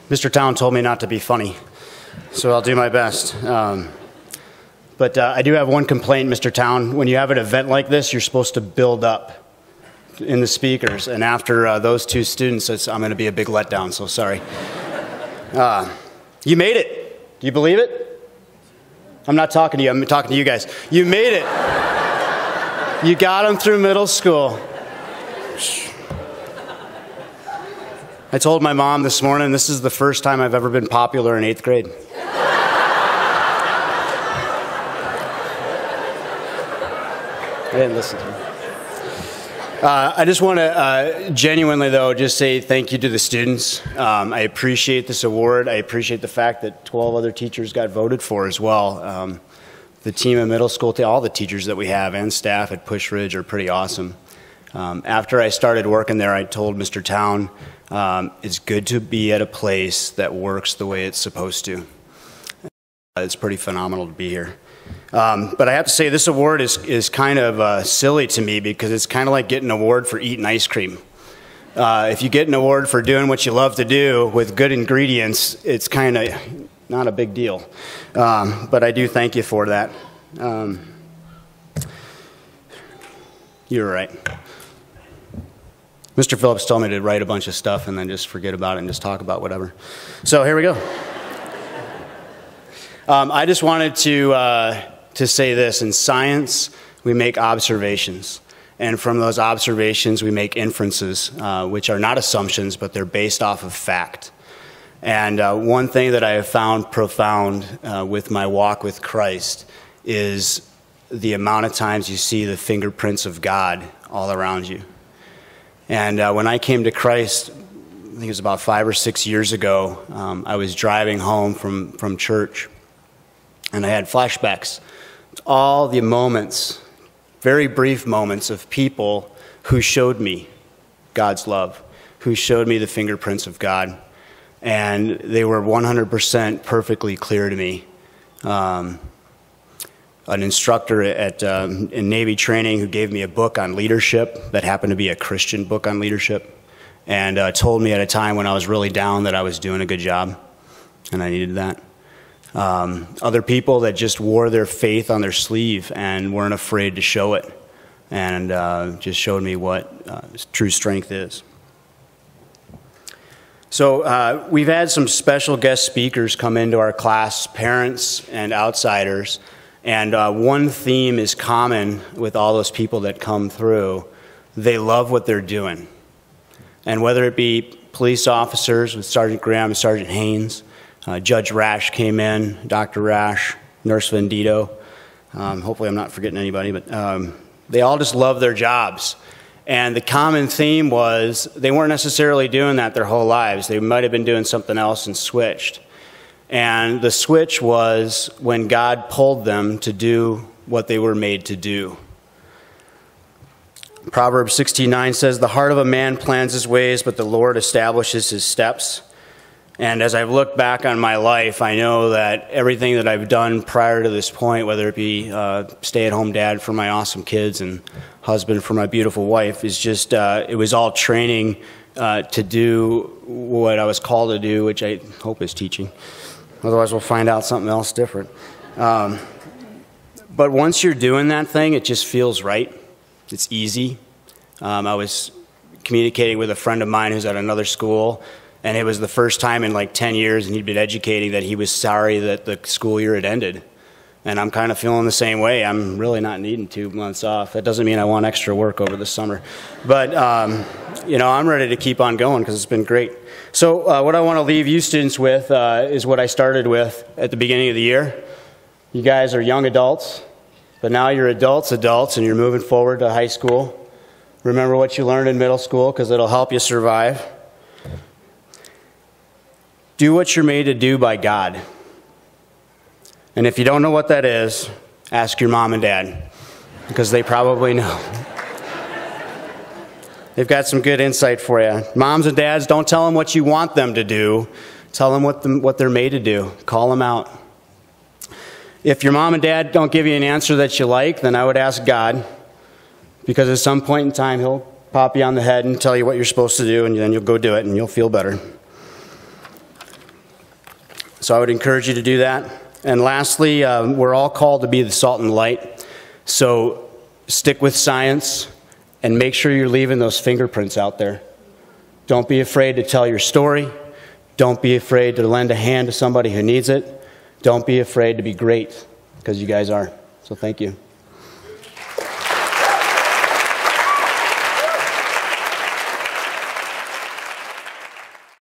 Mr. Town told me not to be funny, so I'll do my best. But I do have one complaint, Mr. Town. When you have an event like this, you're supposed to build up in the speakers. And after those two students, I'm going to be a big letdown, so sorry. You made it. Do you believe it? I'm not talking to you. I'm talking to you guys. You made it. You got them through middle school. I told my mom this morning, this is the first time I've ever been popular in 8th grade. I didn't listen to her. I just want to genuinely, though, just say thank you to the students. I appreciate this award. I appreciate the fact that 12 other teachers got voted for as well. The team in middle school, all the teachers that we have and staff at Pusch Ridge are pretty awesome. After I started working there, I told Mr. Town, it's good to be at a place that works the way it's supposed to. It's pretty phenomenal to be here. But I have to say this award is kind of silly to me because it's kind of like getting an award for eating ice cream. If you get an award for doing what you love to do with good ingredients, it's kind of not a big deal. But I do thank you for that. You're right. Mr. Phillips told me to write a bunch of stuff and then just forget about it and just talk about whatever. So here we go. I just wanted to say this. In science, we make observations. And from those observations, we make inferences, which are not assumptions, but they're based off of fact. And one thing that I have found profound with my walk with Christ is the amount of times you see the fingerprints of God all around you. And when I came to Christ, I think it was about 5 or 6 years ago, I was driving home from church, and I had flashbacks. All the moments, very brief moments of people who showed me God's love, who showed me the fingerprints of God, and they were 100% perfectly clear to me. An instructor in Navy training who gave me a book on leadership that happened to be a Christian book on leadership, and told me at a time when I was really down that I was doing a good job, and I needed that. Other people that just wore their faith on their sleeve and weren't afraid to show it, and just showed me what true strength is. So we've had some special guest speakers come into our class, parents and outsiders, and one theme is common with all those people that come through. They love what they're doing. And whether it be police officers with Sergeant Graham and Sergeant Haynes, Judge Rash came in, Dr. Rash, Nurse Vendito. Hopefully I'm not forgetting anybody, but they all just love their jobs. And the common theme was they weren't necessarily doing that their whole lives. They might have been doing something else and switched. And the switch was when God pulled them to do what they were made to do. Proverbs 16:9 says, "The heart of a man plans his ways, but the Lord establishes his steps." And as I've looked back on my life, I know that everything that I've done prior to this point, whether it be stay-at-home dad for my awesome kids and husband for my beautiful wife, is just, it was all training to do what I was called to do, which I hope is teaching. Otherwise, we'll find out something else different. But once you're doing that thing, it just feels right. It's easy. I was communicating with a friend of mine who's at another school, and it was the first time in like 10 years, and he'd been educating, that he was sorry that the school year had ended. And I'm kind of feeling the same way. I'm really not needing 2 months off. That doesn't mean I want extra work over the summer. But, you know, I'm ready to keep on going because it's been great. So what I want to leave you students with is what I started with at the beginning of the year. You guys are young adults, but now you're adults, and you're moving forward to high school. Remember what you learned in middle school because it'll help you survive. Do what you're made to do by God. And if you don't know what that is, ask your mom and dad, because they probably know. They've got some good insight for you. Moms and dads, don't tell them what you want them to do. Tell them what they're made to do. Call them out. If your mom and dad don't give you an answer that you like, then I would ask God, because at some point in time, he'll pop you on the head and tell you what you're supposed to do, and then you'll go do it, and you'll feel better. So I would encourage you to do that. And lastly, we're all called to be the salt and light. So stick with science and make sure you're leaving those fingerprints out there. Don't be afraid to tell your story. Don't be afraid to lend a hand to somebody who needs it. Don't be afraid to be great, because you guys are. So thank you.